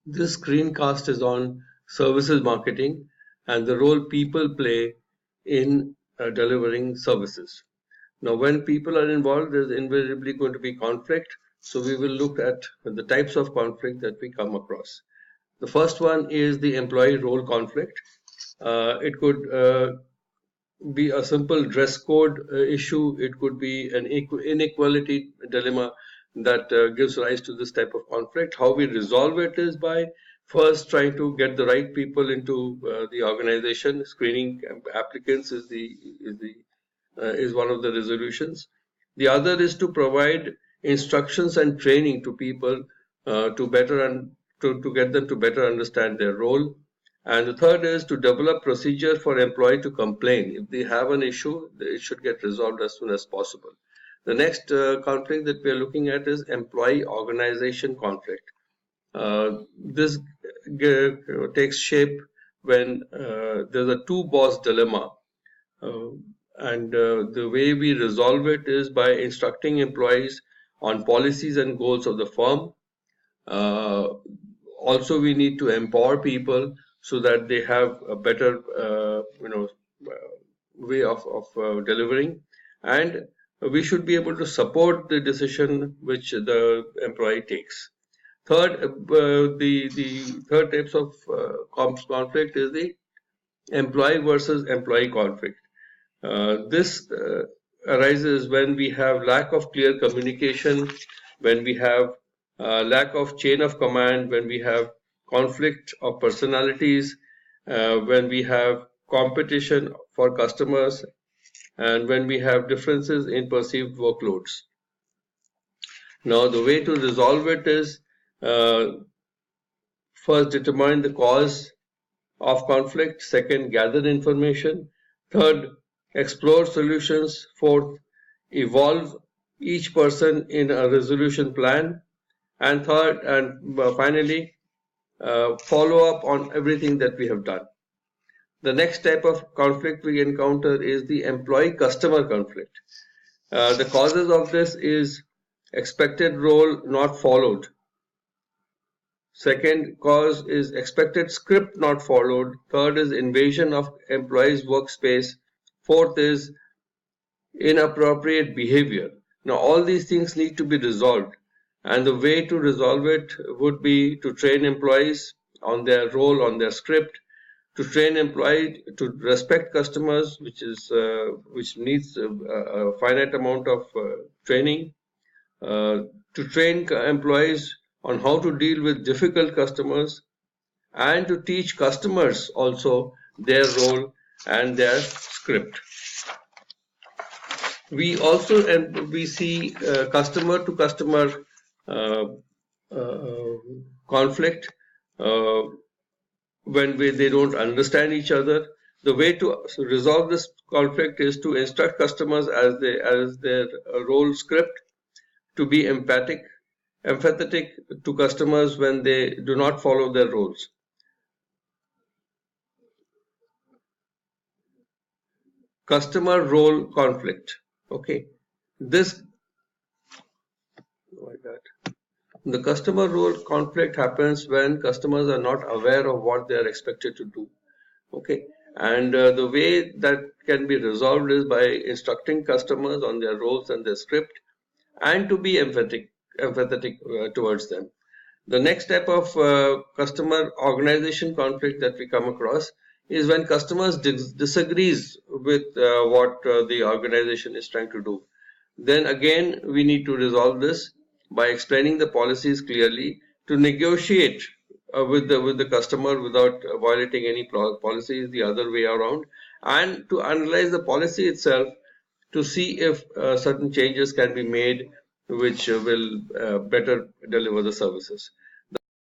This screencast is on services marketing and the role people play in delivering services. Now, when people are involved, there's invariably going to be conflict. So we will look at the types of conflict that we come across. The first one is the employee role conflict. It could be a simple dress code issue. It could be an inequality dilemma that gives rise to this type of conflict. How we resolve it is by first trying to get the right people into the organization. Screening applicants is one of the resolutions. The other is to provide instructions and training to people to get them to better understand their role. And the third is to develop procedure for employee to complain. If they have an issue, it should get resolved as soon as possible. The next conflict that we are looking at is employee organization conflict. This takes shape when there's a two-boss dilemma. The way we resolve it is by instructing employees on policies and goals of the firm. Also, we need to empower people so that they have a better, way of delivering, and we should be able to support the decision which the employee takes. Third, the third types of conflict is the employee versus employee conflict. This arises when we have lack of clear communication, when we have lack of chain of command, when we have conflict of personalities, when we have competition for customers, and when we have differences in perceived workloads. Now, the way to resolve it is first determine the cause of conflict, second, gather information, third, explore solutions, fourth, evolve each person in a resolution plan, and third, and finally, follow up on everything that we have done. The next type of conflict we encounter is the employee-customer conflict. The causes of this is expected role not followed. Second cause is expected script not followed. Third is invasion of employees' workspace. Fourth is inappropriate behavior. Now, all these things need to be resolved. And the way to resolve it would be to train employees on their role, on their script, to train employees to respect customers, which needs a finite amount of training, to train employees on how to deal with difficult customers, and to teach customers also their role and their script. We also we see customer to customer conflict when they don't understand each other. The way to resolve this conflict is to instruct customers as their role script, to be empathetic to customers when they do not follow their roles. Customer role conflict. Okay, the customer role conflict happens when customers are not aware of what they are expected to do. Okay, and the way that can be resolved is by instructing customers on their roles and their script, and to be empathetic towards them. The next type of customer organization conflict that we come across is when customers disagrees with what the organization is trying to do. Then again, we need to resolve this by explaining the policies clearly, to negotiate with the customer without violating any policies, the other way around, and to analyze the policy itself to see if certain changes can be made which will better deliver the services.